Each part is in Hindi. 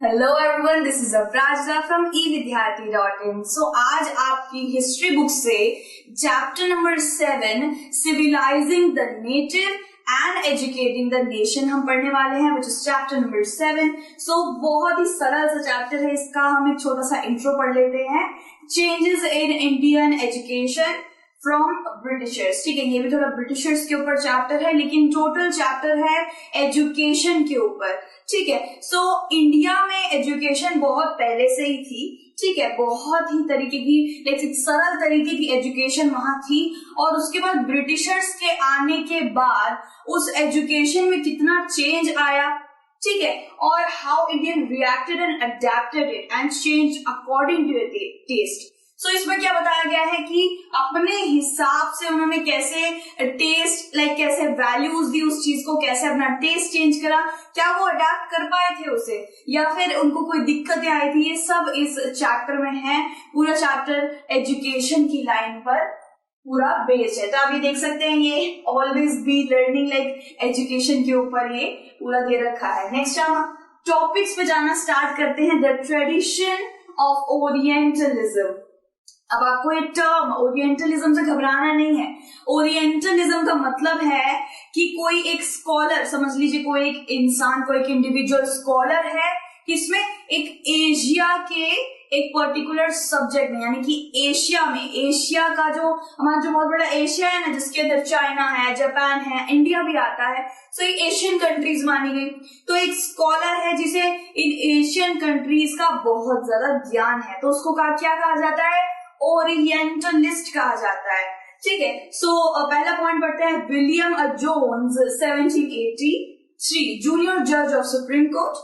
Hello everyone, this is Aparajita from evidyarthi.in। सो आज आपकी हिस्ट्री बुक से chapter number 7 civilising the native and educating the nation हम पढ़ने वाले हैं, विच इज चैप्टर नंबर 7। सो बहुत ही सरल सा चैप्टर है, इसका हम एक छोटा सा इंट्रो पढ़ लेते हैं। Changes in Indian education from Britishers. ठीक है, ये भी थोड़ा ब्रिटिशर्स के ऊपर चैप्टर है, लेकिन टोटल चैप्टर है एजुकेशन के ऊपर। ठीक है, सो इंडिया में एजुकेशन बहुत पहले से ही थी। ठीक है, बहुत ही तरीके की लाइक सरल तरीके की एजुकेशन वहां थी, और उसके बाद ब्रिटिशर्स के आने के बाद उस एजुकेशन में कितना चेंज आया। ठीक है, और how Indian reacted and adapted it and change according to their taste. So इसमें क्या बताया गया है कि अपने हिसाब से उन्होंने कैसे टेस्ट कैसे वैल्यूज दी उस चीज को, कैसे अपना टेस्ट चेंज करा, क्या वो अडेप्ट कर पाए थे उसे, या फिर उनको कोई दिक्कतें आई थी। ये सब इस चैप्टर में है। पूरा चैप्टर एजुकेशन की लाइन पर पूरा बेस्ड है। तो आप ये देख सकते हैं, ये ऑलवेज बी लर्निंग एजुकेशन के ऊपर ये पूरा दे रखा है। नेक्स्ट हम टॉपिक्स पे जाना स्टार्ट करते हैं। The tradition of orientalism. अब आपको एक टर्म ओरिएंटलिज्म से घबराना नहीं है। ओरिएंटलिज्म का मतलब है कि कोई एक स्कॉलर, समझ लीजिए कोई एक इंसान, कोई एक इंडिविजुअल स्कॉलर है, किसमें एक एशिया के एक पर्टिकुलर सब्जेक्ट में, यानी कि एशिया में, एशिया का जो हमारा जो बहुत बड़ा एशिया है ना, जिसके अंदर चाइना है, जापान है, इंडिया भी आता है, सो ये एशियन कंट्रीज मानी गई। तो एक स्कॉलर है जिसे इन एशियन कंट्रीज का बहुत ज्यादा ज्ञान है, तो उसको क्या कहा जाता है? ओरिएंटलिस्ट कहा जाता है। ठीक है, सो पहला पॉइंट पढ़ते हैं। विलियम जोन्स 1783, जूनियर जज ऑफ सुप्रीम कोर्ट।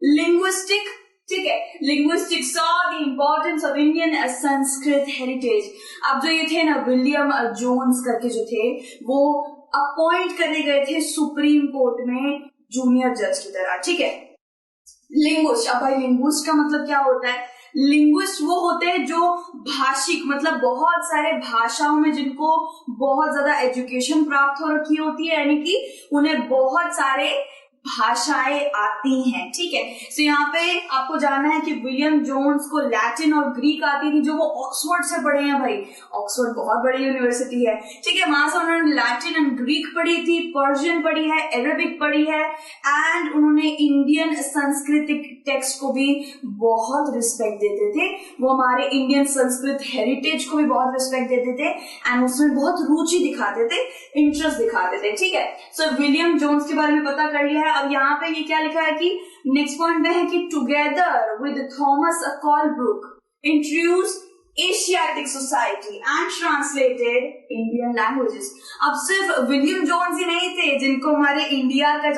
लिंग्विस्टिक, ठीक है, linguistic saw the importance of Indian Sanskrit heritage. अब जो ये थे ना विलियम जोन्स करके जो थे, वो अपॉइंट करे गए थे सुप्रीम कोर्ट में जूनियर जज की तरह। ठीक है, लिंग्विस्ट। अब भाई लिंग्विस्ट का मतलब क्या होता है? लिंग्विस्ट वो होते हैं जो भाषिक, मतलब बहुत सारे भाषाओं में जिनको बहुत ज्यादा एजुकेशन प्राप्त हो रखी होती है, यानी कि उन्हें बहुत सारे भाषाएं आती हैं। ठीक है, तो यहाँ पे आपको जानना है कि विलियम जोन्स को लैटिन और ग्रीक आती थी, जो वो ऑक्सफोर्ड से पढ़े हैं। भाई ऑक्सफोर्ड बहुत बड़ी यूनिवर्सिटी है। ठीक है, वहां से उन्होंने लैटिन एंड ग्रीक पढ़ी थी, पर्शियन पढ़ी है, अरेबिक पढ़ी है, एंड उन्होंने इंडियन सांस्कृतिक टेक्स्ट को भी बहुत रिस्पेक्ट देते थे। वो हमारे इंडियन संस्कृत हेरिटेज को भी बहुत रिस्पेक्ट देते थे, एंड उसमें बहुत रुचि दिखाते थे, इंटरेस्ट दिखाते थे। ठीक है, सो विलियम जोन्स के बारे में पता कर लिया है। अब यहाँ पे ये क्या लिखा है कि नेक्स्ट पॉइंट में है कि together with Thomas Colebrook introduce Asiatic society and translated Indian languages. अब सिर्फ विलियम जोन्स ही नहीं थे जिनको हमारे इंडिया का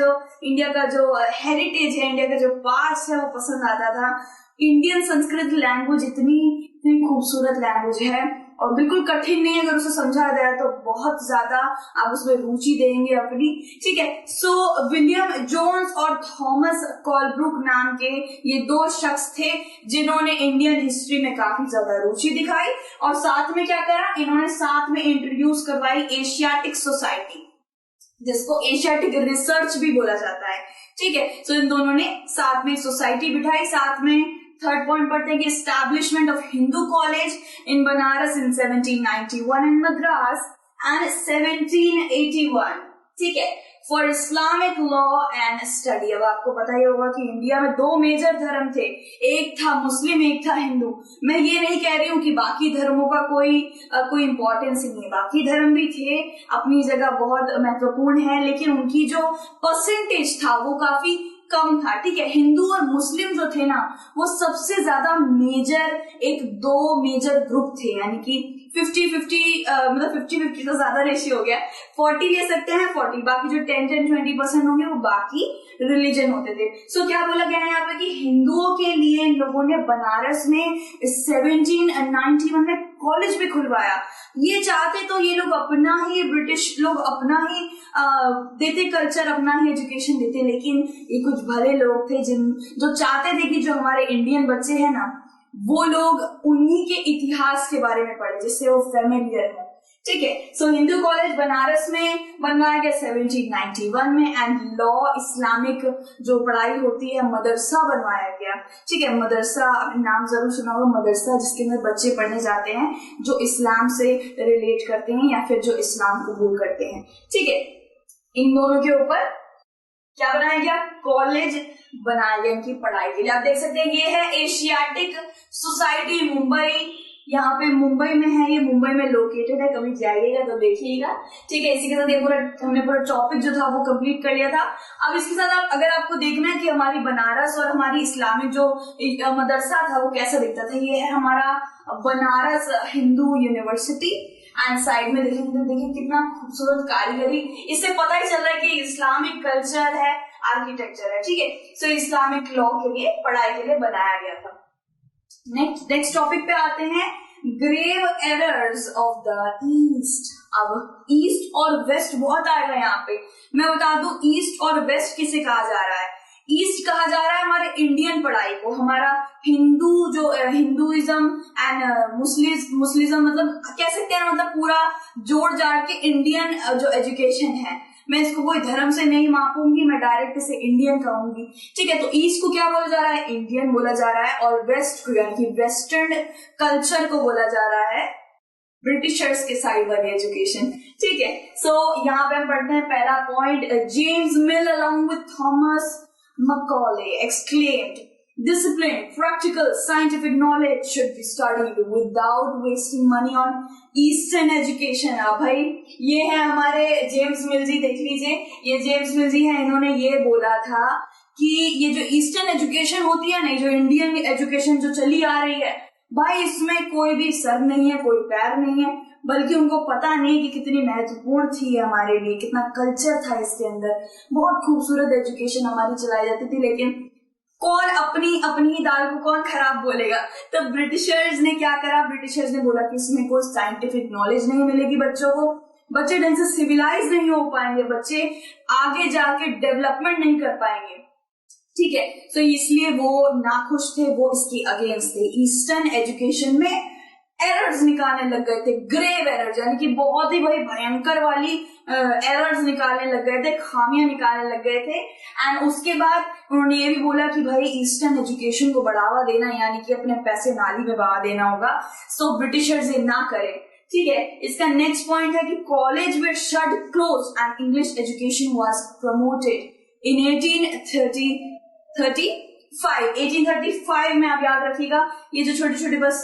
जो हेरिटेज है, इंडिया का जो पास्ट है, वो पसंद आता था। इंडियन संस्कृत लैंग्वेज इतनी खूबसूरत लैंग्वेज है और बिल्कुल कठिन नहीं है। अगर उसे समझा जाए तो बहुत ज्यादा आप उसमें रुचि देंगे अपनी। ठीक है, सो विलियम जोन्स और थॉमस कोलब्रुक नाम के ये दो शख्स थे जिन्होंने इंडियन हिस्ट्री में काफी ज्यादा रुचि दिखाई, और साथ में क्या करा, इन्होंने साथ में इंट्रोड्यूस करवाई एशियाटिक सोसाइटी, जिसको एशियाटिक रिसर्च भी बोला जाता है। ठीक है, सो इन दोनों ने साथ में सोसाइटी बिठाई। साथ में थर्ड पॉइंट पढ़ते हैं कि establishment of Hindu college in Banaras in 1791 and Madras and 1781। ठीक है, for Islamic law and study. अब आपको पता ही होगा कि इंडिया में दो मेजर धर्म थे, एक था मुस्लिम, एक था हिंदू। मैं ये नहीं कह रही हूँ कि बाकी धर्मों का कोई इंपॉर्टेंस ही नहीं है, बाकी धर्म भी थे, अपनी जगह बहुत महत्वपूर्ण है, लेकिन उनकी जो परसेंटेज था वो काफी कम था। ठीक है, हिंदू और मुस्लिम जो थे ना, वो सबसे ज्यादा मेजर दो मेजर ग्रुप थे, यानी कि 50-50, मतलब 50-50 तो ज्यादा रेशियो हो गया, 40 ले सकते हैं 40, बाकी जो 10-20% होंगे वो बाकी रिलीजन होते थे। सो क्या बोला गया है यहाँ पे कि हिंदुओं के लिए इन लोगों ने बनारस में 1791 में कॉलेज भी खुलवाया। ये चाहते तो ये लोग अपना ही, ब्रिटिश लोग अपना ही देते कल्चर, अपना ही एजुकेशन देते, लेकिन ये कुछ भले लोग थे जो चाहते थे कि जो हमारे इंडियन बच्चे हैं ना, वो लोग उन्हीं के इतिहास के बारे में पढ़े, जिससे वो फेमिलियर हो। ठीक है, सो हिंदू कॉलेज बनारस में बनवाया गया 1791 में, एंड लॉ इस्लामिक जो पढ़ाई होती है मदरसा बनवाया गया ठीक है। मदरसा, नाम जरूर सुना होगा, मदरसा जिसके अंदर बच्चे पढ़ने जाते हैं जो इस्लाम से रिलेट करते हैं या फिर जो इस्लाम कबूल करते हैं, ठीक है। इन दोनों के ऊपर क्या बनाया गया, कॉलेज बनाया गया इनकी पढ़ाई के लिए। आप देख सकते हैं ये है एशियाटिक सोसाइटी मुंबई, यहाँ पे मुंबई में है, ये मुंबई में लोकेटेड है, कभी जाइएगा तो देखिएगा, ठीक है। इसी के साथ ये हमने पूरा टॉपिक जो था वो कंप्लीट कर लिया था। अब इसके साथ अगर आपको देखना है कि हमारी बनारस और हमारी इस्लामिक जो मदरसा था वो कैसा दिखता था, ये है हमारा Banaras Hindu university and side में देखिए कितना खूबसूरत कारीगरी, इससे पता ही चल रहा है कि इस्लामिक कल्चर है, आर्किटेक्चर है, ठीक है। सो इस्लामिक लॉ के लिए, पढ़ाई के लिए बनाया गया था। नेक्स्ट टॉपिक पे आते हैं, grave errors of the east. अब ईस्ट और वेस्ट बहुत आएगा यहाँ पे। मैं बता दूं ईस्ट और वेस्ट किसे कहा जा रहा है। ईस्ट कहा जा रहा है हमारे इंडियन पढ़ाई को, हमारा हिंदू जो हिंदुइज्म एंड मुस्लिज्म मतलब कह सकते हैं, मतलब पूरा जोड़ जाड़ के इंडियन जो एजुकेशन है, मैं इसको कोई धर्म से नहीं मापूंगी, मैं डायरेक्ट इसे इंडियन कहूंगी, ठीक है। तो ईस्ट को क्या बोला जा रहा है, इंडियन बोला जा रहा है, और वेस्ट को यानी कि वेस्टर्न कल्चर को बोला जा रहा है ब्रिटिशर्स के साइड वाली एजुकेशन, ठीक है। सो यहाँ पे हम पढ़ते हैं पहला point, James mill along with Thomas Macaulay exclaimed, discipline, practical, scientific knowledge should be studied without wasting money on Eastern education। अब भाई ये है हमारे जेम्स मिल जी, देख लीजिए ये जेम्स मिल जी है, इन्होंने ये बोला था कि ये जो ईस्टर्न एजुकेशन होती है ना, जो इंडियन एजुकेशन जो चली आ रही है भाई, इसमें कोई भी सर नहीं है, कोई पैर नहीं है, बल्कि उनको पता नहीं कि कितनी महत्वपूर्ण थी हमारे लिए, कितना कल्चर था इसके अंदर, बहुत खूबसूरत एजुकेशन हमारी चलाई जाती थी। लेकिन कौन अपनी अपनी दाल को कौन खराब बोलेगा, तो ब्रिटिशर्स ने क्या करा, ब्रिटिशर्स ने बोला कि इसमें कोई साइंटिफिक नॉलेज नहीं मिलेगी बच्चों को, बच्चे ढंग से सिविलाइज नहीं हो पाएंगे, बच्चे आगे जाके डेवलपमेंट नहीं कर पाएंगे, ठीक है। तो इसलिए वो नाखुश थे, वो इसकी अगेंस्ट थे। ईस्टर्न एजुकेशन में एरर्स निकालने लग गए थे, ग्रेव एरर्स यानी कि बहुत ही भाई भयंकर वाली एरर्स निकालने लग गए थे, खामियां निकालने लग गए थे। एंड उसके बाद उन्होंने ये भी बोला कि भाई ईस्टर्न एजुकेशन को बढ़ावा देना यानी कि अपने पैसे नाली में बहा देना होगा, सो ब्रिटिशर्स ये ना करें, ठीक है। इसका नेक्स्ट पॉइंट है कि college way shut close and English education was promoted इन 1835 में। आप याद रखिएगा ये जो छोटे छोटे बस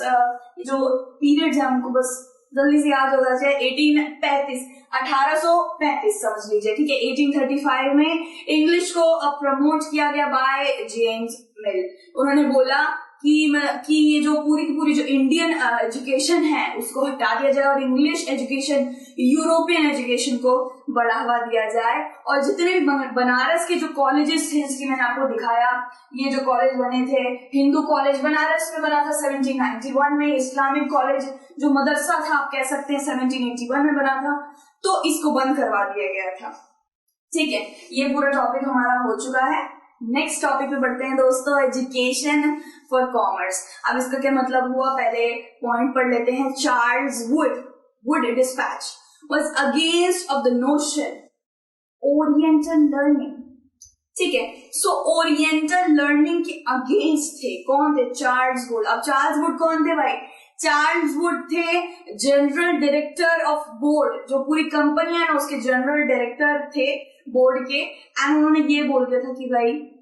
जो पीरियड्स है हमको बस जल्दी से याद होगा चाहिए। 1835 समझ लीजिए, ठीक है। 1835 में इंग्लिश को प्रमोट किया गया बाय जेम्स मिल। उन्होंने बोला कि ये जो पूरी की पूरी जो इंडियन एजुकेशन है उसको हटा दिया जाए और इंग्लिश एजुकेशन, यूरोपियन एजुकेशन को बढ़ावा दिया जाए। और जितने भी बनारस के जो कॉलेजेस थे, जिसकी मैंने आपको दिखाया, ये जो कॉलेज बने थे, हिंदू कॉलेज बनारस में बना था 1791 में, इस्लामिक कॉलेज जो मदरसा था आप कह सकते हैं 1781 में बना था, तो इसको बंद करवा दिया गया था, ठीक है। ये पूरा टॉपिक हमारा हो चुका है। नेक्स्ट टॉपिक पे बढ़ते हैं दोस्तों, एजुकेशन फॉर कॉमर्स। अब इसका क्या मतलब हुआ, पहले पॉइंट पढ़ लेते हैं। Charles Wood dispatch was against of the notion oriental learning, ठीक है। सो ओरिएंटल लर्निंग के अगेंस्ट थे, कौन थे, चार्ल्स वुड। अब चार्ल्स वुड कौन थे भाई, चार्ल्स वुड थे जनरल डायरेक्टर ऑफ बोर्ड, जो पूरी कंपनी है ना उसके जनरल डायरेक्टर थे बोर्ड के। एंड उन्होंने ये बोल दिया था कि भाई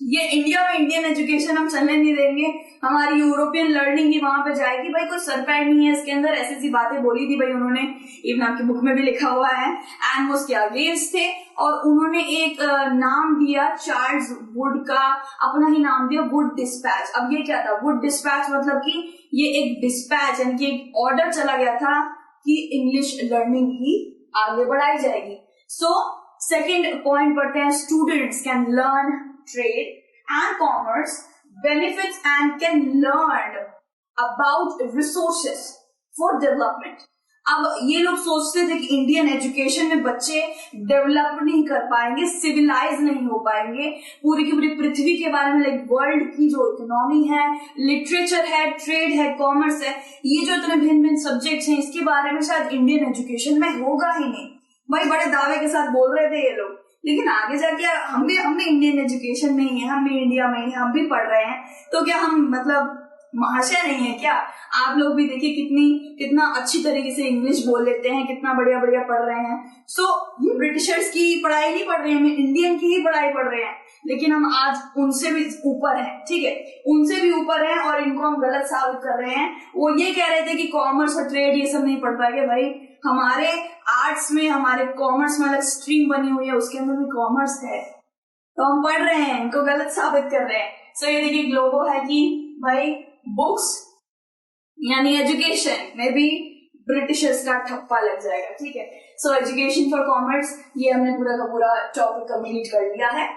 ये इंडिया में इंडियन एजुकेशन हम चलने नहीं देंगे, हमारी यूरोपियन लर्निंग ही वहां पे जाएगी, भाई कोई सर पैर नहीं है इसके अंदर, ऐसी बातें बोली थी भाई उन्होंने, इवन आपकी बुक में भी लिखा हुआ है। एंड वो उसके अगेंस्ट थे और उन्होंने एक नाम दिया चार्ल्स वुड का, अपना ही नाम दिया, वुड डिस्पैच। अब ये क्या था, वुड डिस्पैच मतलब कि ये एक डिस्पैच यानी कि एक ऑर्डर चला गया था कि इंग्लिश लर्निंग ही आगे बढ़ाई जाएगी। सो सेकेंड पॉइंट पढ़ते हैं, students can learn trade and commerce benefits and can learn about resources for development। अब ये लोग सोचते थे कि इंडियन एजुकेशन में बच्चे डेवलप नहीं कर पाएंगे, सिविलाइज नहीं हो पाएंगे, पूरी की पूरी पृथ्वी के बारे में, लाइक वर्ल्ड की जो इकोनॉमी है, लिटरेचर है, ट्रेड है, कॉमर्स है, ये जो इतने भिन्न भिन्न सब्जेक्ट्स हैं, इसके बारे में शायद इंडियन एजुकेशन में होगा ही नहीं। भाई बड़े दावे के साथ बोल रहे थे ये लोग लेकिन आगे जाके हम भी इंडियन एजुकेशन में ही है, हम भी इंडिया में ही, हम भी पढ़ रहे हैं, तो क्या हम मतलब महाशय नहीं है क्या? आप लोग भी देखिए कितना अच्छी तरीके से इंग्लिश बोल लेते हैं, कितना बढ़िया बढ़िया पढ़ रहे हैं। सो ये ब्रिटिशर्स की पढ़ाई नहीं पढ़ रहे हैं, हम इंडियन की ही पढ़ाई पढ़ रहे हैं, लेकिन हम आज उनसे भी ऊपर हैं, ठीक है, उनसे भी ऊपर हैं और इनको हम गलत साबित कर रहे हैं। वो ये कह रहे थे कि कॉमर्स और ट्रेड ये सब नहीं पढ़ पाएंगे। भाई हमारे आर्ट्स में, हमारे कॉमर्स में अलग स्ट्रीम बनी हुई है, उसके अंदर भी कॉमर्स है, तो हम पढ़ रहे हैं, इनको गलत साबित कर रहे हैं। सो ये देखिए ग्लोबो है कि भाई बुक्स यानी एजुकेशन में भी ब्रिटिशर्स का ठप्पा लग जाएगा, ठीक है। सो एजुकेशन फॉर कॉमर्स, ये हमने पूरा का पूरा टॉपिक कंप्लीट कर लिया है।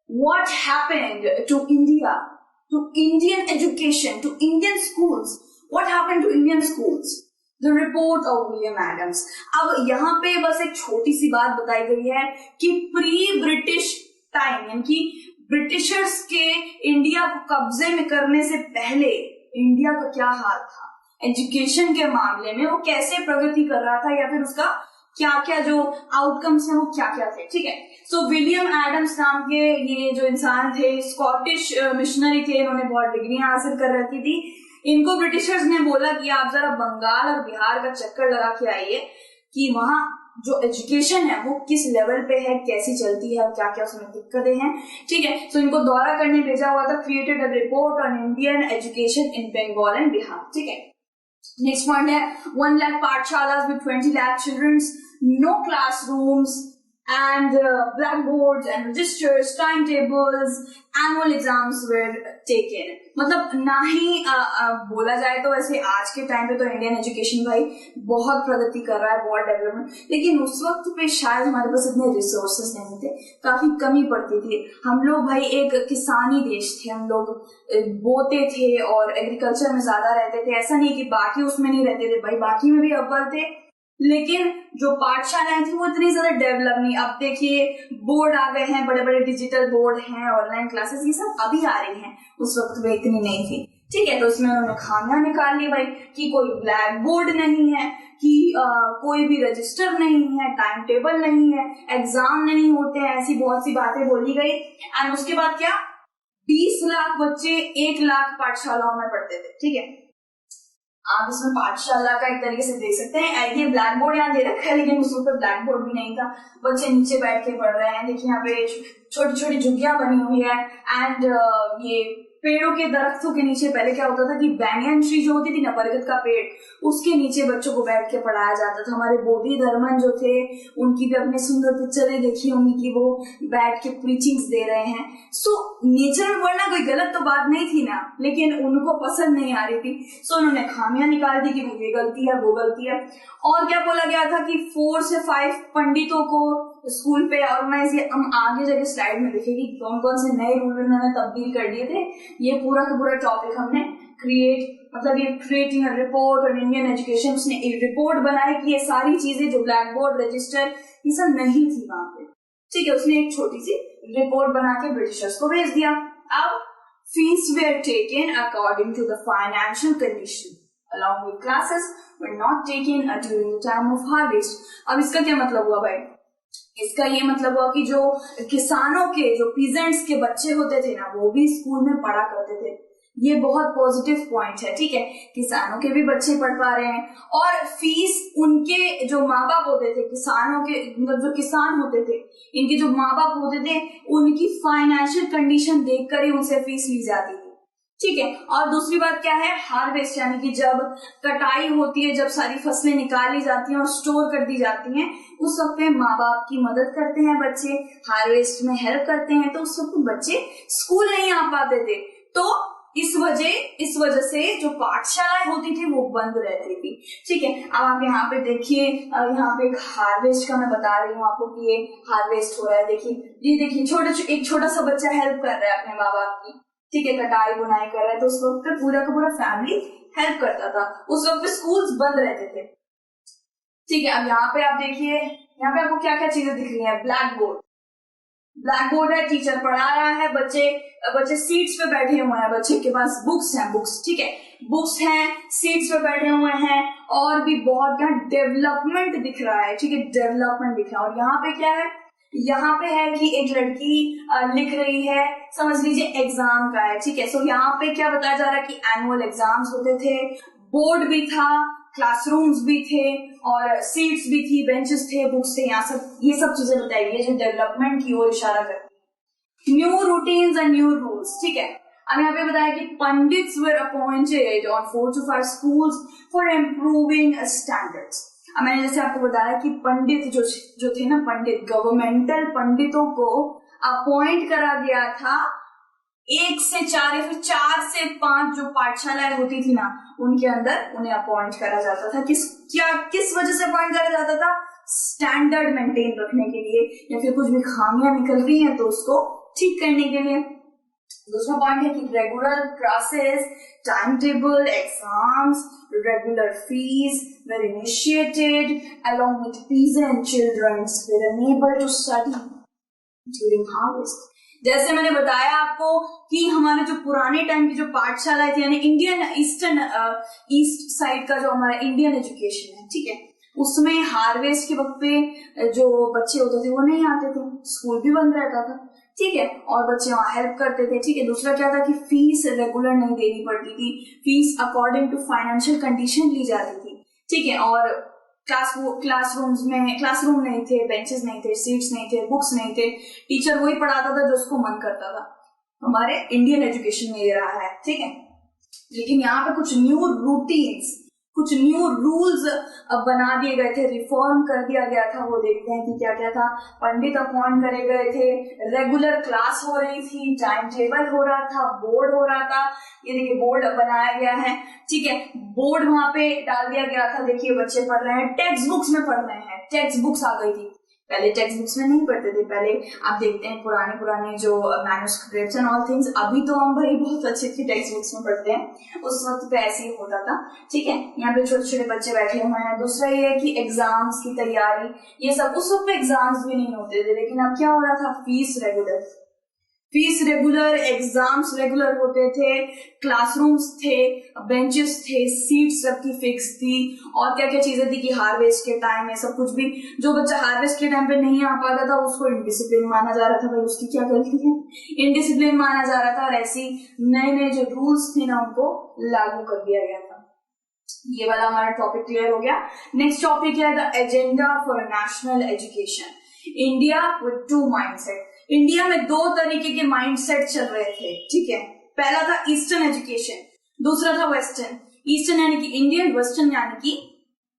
What happened to India, to Indian education, to Indian schools? What happened to Indian schools? The report of William Adams. अब यहाँ पे बस एक छोटी सी बात बताई गई है कि प्री ब्रिटिश टाइम, यानी कि ब्रिटिशर्स के इंडिया को कब्जे में करने से पहले इंडिया का क्या हाल था एजुकेशन के मामले में, वो कैसे प्रगति कर रहा था, या फिर उसका क्या क्या जो आउटकम्स है वो क्या क्या थे, ठीक है। सो विलियम एडम्स नाम के ये जो इंसान थे, स्कॉटिश मिशनरी थे, इन्होंने बहुत डिग्रियां हासिल कर रखी थी। इनको ब्रिटिशर्स ने बोला कि आप जरा बंगाल और बिहार का चक्कर लगा के आइए कि वहां जो एजुकेशन है वो किस लेवल पे है, कैसी चलती है, क्या क्या उसमें दिक्कतें हैं, ठीक है। सो इनको दौरा करने भेजा हुआ था। Created a report on Indian education in Bengal and Bihar, ठीक है। नेक्स्ट पॉइंट है 1 lakh पाठशालास with 20 lakh children, no classrooms and blackboards and registers, timetables, annual exams were taken. मतलब ना ही बोला जाए तो वैसे आज के टाइम पे तो इंडियन एजुकेशन भाई बहुत प्रगति कर रहा है, बहुत डेवलपमेंट, लेकिन उस वक्त पे शायद हमारे पास इतने रिसोर्सेस नहीं थे, काफी कमी पड़ती थी। हम लोग भाई एक किसानी देश थे, हम लोग बोते थे और एग्रीकल्चर में ज्यादा रहते थे। ऐसा नहीं कि बाकी उसमें नहीं रहते थे, भाई बाकी में भी अव्वल थे, लेकिन जो पाठशालाएं थी वो इतनी ज्यादा डेवलप नहीं। अब देखिए बोर्ड आ गए हैं, बड़े बड़े डिजिटल बोर्ड हैं, ऑनलाइन क्लासेस, ये सब अभी आ रही हैं, उस वक्त में इतनी नहीं थी, ठीक है। तो उसमें उन्होंने खामियां निकाल ली भाई कि कोई ब्लैक बोर्ड नहीं है, कि कोई भी रजिस्टर नहीं है, टाइम टेबल नहीं है, एग्जाम नहीं होते हैं, ऐसी बहुत सी बातें बोली गई। एंड उसके बाद क्या, 20 लाख बच्चे 1 लाख पाठशालाओं में पढ़ते थे, ठीक है। आप इसमें पाठशाला का एक तरीके से देख सकते हैं। ये ब्लैक बोर्ड यहाँ दे रखा है, लेकिन उस ऊपर ब्लैक बोर्ड भी नहीं था, बच्चे नीचे बैठ के पढ़ रहे हैं। देखिए यहाँ पे छोटी छोटी झुग्गियां बनी हुई है। एंड ये पेड़ों के दरख्तों के नीचे पहले क्या होता था कि बैंगन ट्री जो होती थी ना, बरगद का पेड़, उसके नीचे बच्चों को बैठ के पढ़ाया जाता था। हमारे बोधि धर्मन जो थे उनकी भी अपने सुंदर पिक्चरें देखी होंगी कि वो बैठ के प्रीचिंग्स दे रहे हैं। सो नेचर में पढ़ना कोई गलत तो बात नहीं थी ना, लेकिन उनको पसंद नहीं आ रही थी। सो उन्होंने खामियां निकाल दी कि ये गलती है, वो गलती है। और क्या बोला गया था कि 4 से 5 पंडितों को स्कूल पे, और मैं इसे हम आगे जाके स्लाइड में देखेंगे कौन कौन से नए रूल उन्होंने तब्दील कर दिए थे। ये पूरा का पूरा टॉपिक हमने ये क्रिएटिंग अ रिपोर्ट और इंडियन एजुकेशन, उसने एक रिपोर्ट बनाई कि ये सारी चीजें जो ब्लैक बोर्ड, रजिस्टर, ये सब नहीं थी वहां पे, ठीक है। उसने एक छोटी सी रिपोर्ट बना के ब्रिटिशर्स को भेज दिया। अब fees were taken according to the financial condition, along with classes were not taken during the time of harvest. अब इसका क्या मतलब हुआ भाई, इसका ये मतलब हुआ कि जो किसानों के, जो पीजेंट्स के बच्चे होते थे ना, वो भी स्कूल में पढ़ा करते थे। ये बहुत पॉजिटिव पॉइंट है, ठीक है। किसानों के भी बच्चे पढ़ पा रहे हैं, और फीस उनके जो माँ बाप होते थे, किसानों के मतलब जो किसान होते थे, इनके जो माँ बाप होते थे, उनकी फाइनेंशियल कंडीशन देखकर ही उनसे फीस ली जाती थी, ठीक है। और दूसरी बात क्या है, हार्वेस्ट, यानी कि जब कटाई होती है, जब सारी फसलें निकाली जाती हैं और स्टोर कर दी जाती हैं, उस वक्त में माँ बाप की मदद करते हैं बच्चे, हार्वेस्ट में हेल्प करते हैं। तो उस वक्त बच्चे स्कूल नहीं आ पाते थे, तो इस वजह से जो पाठशालाएं होती थी वो बंद रहती थी, ठीक है। अब आप यहाँ पे देखिए, यहाँ पे एक हार्वेस्ट का मैं बता रही हूँ आपको कि ये हार्वेस्ट हो रहा है। देखिए एक छोटा सा बच्चा हेल्प कर रहा है अपने माँ बाप की, ठीक है, कटाई बुनाई कर रहा है। तो उस वक्त पे पूरा का पूरा फैमिली हेल्प करता था। उस वक्त पे स्कूल्स बंद रहते थे, ठीक है। अब यहाँ पे आप देखिए, यहाँ पे आपको क्या क्या चीजें दिख रही है। ब्लैक बोर्ड है, टीचर पढ़ा रहा है, बच्चे सीट्स पे बैठे हुए हैं, बच्चे के पास बुक्स, ठीक है, बुक्स हैं, सीट्स पे बैठे हुए हैं, और भी बहुत यहाँ डेवलपमेंट दिख रहा है, ठीक है, डेवलपमेंट दिख रहा है। और यहाँ पे क्या है, यहाँ पे है कि एक लड़की लिख रही है, समझ लीजिए एग्जाम का है, ठीक है। सो यहाँ पे क्या बताया जा रहा है कि एनुअल एग्जाम्स होते थे, बोर्ड भी था, क्लासरूम्स भी थे और सीट्स भी थी, बेंचेस थे, बुक्स थे, यहाँ सब ये सब चीजें बताई गई है जो डेवलपमेंट की ओर इशारा करती है। New routines and new rules, ठीक है। अब यहाँ पे बताया कि pandits were appointed on 4 to 5 schools for improving standards. अब मैंने जैसे आपको बताया कि पंडित जो थे ना, पंडित, गवर्नमेंटल पंडितों को अपॉइंट करा गया था 1 से 4 या फिर 4 से 5 जो पाठशालाएं होती थी ना, उनके अंदर उन्हें अपॉइंट करा जाता था। किस वजह से अपॉइंट करा जाता था? स्टैंडर्ड मेंटेन रखने के लिए, या फिर कुछ भी खामियां निकल रही हैं तो उसको ठीक करने के लिए। दूसरा पॉइंट है कि regular classes, time table, exams, regular fees were initiated along with peasant children were unable to study during harvest। जैसे मैंने बताया आपको कि हमारे जो पुराने टाइम की जो पाठशालाएं थी, यानी इंडियन ईस्ट साइड का जो हमारा इंडियन एजुकेशन है, ठीक है, उसमें हार्वेस्ट के वक्त पे जो बच्चे होते थे वो नहीं आते थे, स्कूल भी बंद रहता था, ठीक है, और बच्चे वहां हेल्प करते थे, ठीक है। दूसरा क्या था कि फीस रेगुलर नहीं देनी पड़ती थी, fees according to financial condition ली जाती थी, ठीक है। और क्लासरूम नहीं थे, बेंचेस नहीं थे, सीट्स नहीं थे, बुक्स नहीं थे, टीचर वही पढ़ाता था जो उसको मन करता था। हमारे इंडियन एजुकेशन में ये रहा है, ठीक है। लेकिन यहाँ पे कुछ न्यू रूटीन्स, कुछ न्यू रूल्स बना दिए गए थे, रिफॉर्म कर दिया गया था। वो देखते हैं कि क्या क्या था। पंडित अपॉइंट करे गए थे, रेगुलर क्लास हो रही थी, टाइम टेबल हो रहा था, बोर्ड हो रहा था। ये देखिए बोर्ड बनाया गया है, ठीक है, बोर्ड वहां पे डाल दिया गया था। देखिए बच्चे पढ़ रहे हैं, टेक्स्ट बुक्स में पढ़ रहे हैं, टेक्स्ट बुक्स आ गई थी। पहले टेक्स्ट बुक्स में नहीं पढ़ते थे, पहले आप देखते हैं पुराने जो मैन्युस्क्रिप्ट्स एंड ऑल थिंग्स, अभी तो हम भाई बहुत अच्छी टेक्स्ट बुक्स में पढ़ते हैं, उस वक्त पे ऐसे ही होता था, ठीक है। यहाँ पे छोटे छोटे बच्चे बैठे हुए हैं। दूसरा ये है कि एग्जाम्स की तैयारी, ये सब, उस वक्त पे एग्जाम्स भी नहीं होते थे, लेकिन अब क्या हो रहा था, फीस रेगुलर, एग्जाम्स रेगुलर होते थे, क्लासरूम्स थे, बेंचेस थे, सीट्स सबकी फिक्स थी, और क्या क्या चीजें थी कि हार्वेस्ट के टाइम में सब कुछ भी, जो बच्चा हार्वेस्ट के टाइम पे नहीं आ पाता था उसको इनडिसिप्लिन माना जा रहा था, भाई उसकी क्या गलती है, इनडिसिप्लिन माना जा रहा था, और ऐसी नए नए जो रूल्स थे ना उनको लागू कर दिया गया था। ये वाला हमारा टॉपिक क्लियर हो गया। नेक्स्ट टॉपिक है the agenda for national education, India with 2 mindset. India में 2 तरीके के माइंडसेट चल रहे थे, ठीक है। पहला था ईस्टर्न एजुकेशन, दूसरा था वेस्टर्न। ईस्टर्न यानी कि इंडियन, वेस्टर्न यानी कि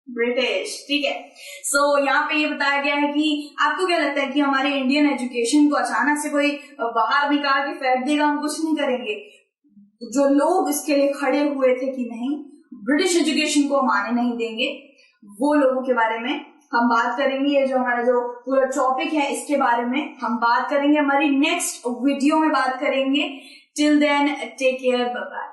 ब्रिटिश, ठीक है। सो यहाँ पे ये बताया गया है कि आपको क्या लगता है कि हमारे इंडियन एजुकेशन को अचानक से कोई बाहर निकाल के फेंक देगा, हम कुछ नहीं करेंगे। जो लोग इसके लिए खड़े हुए थे कि नहीं, ब्रिटिश एजुकेशन को हम आने नहीं देंगे, वो लोगों के बारे में हम बात करेंगे। ये जो हमारा जो पूरा टॉपिक है इसके बारे में हम बात करेंगे, हमारी नेक्स्ट वीडियो में बात करेंगे। Till then take care, bye bye.